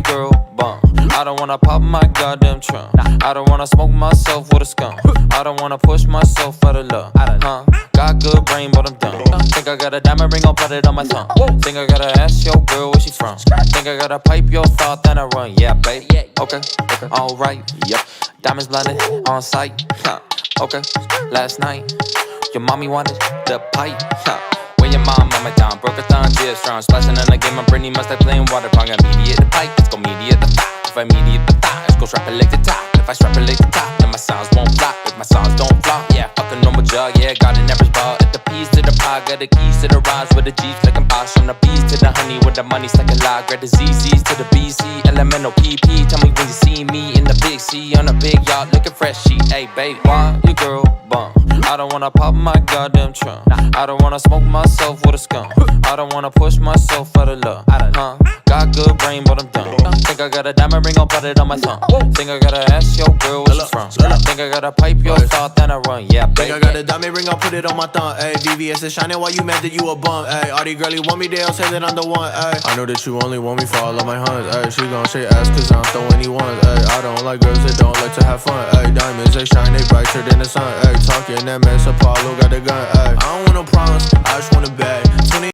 girl bum. I don't wanna pop my goddamn trunk. I don't wanna smoke myself with a skunk. I don't wanna push myself out of love. Got good brain, but I'm dumb. Think I got a diamond ring, I'll put it on my thumb. Think I gotta ask your girl where she from. Think I gotta pipe your thought, then I run. Yeah, babe. Okay, alright. Yep. Diamonds blinded on sight. Okay, last night your mommy wanted the pipe. When your mom down, broke a thumb, tears strong. Splashing in the game, I'm Britney, must have playing water. Pong immediate the pipe, let's go mediate the thigh. If I mediate the thigh, let's go strap it like the top. If I strap it like the top, then my sounds won't flop. If my sounds don't flop, yeah, fuck a normal jug, yeah, got an average ball. At the P's to the pie, got the keys to the rhymes with the G's flicking boss. From the B's to the honey with the money stuck a lot. Grab the ZZ's to the BC, elemental PP. Tell me when you see me in the big C on a big yacht, looking fresh. She, hey babe, why you girl bum? I don't wanna pop my goddamn trunk. I don't wanna smoke myself with a skunk. I don't wanna push myself out of love. Got good brain, but I'm dumb. Think I got a diamond ring, I'll put it on my thumb. Think I gotta ask your girl where she from. Think I gotta pipe your thought, then I run. Yeah, babe. Think I got a diamond ring, I'll put it on my thumb. Ayy, VVS is shining while you mad that you a bum. Ayy, all these girlies want me, they'll say that I'm the one. Ayy, I know that you only want me for all of my hunts. Ayy, she gon' say ass cause I'm throwing any ones. Ayy, I don't like girls that don't like to have fun. Ayy, diamonds they shine, they brighter than the sun. Ayy, talking that mess, Apollo got the gun.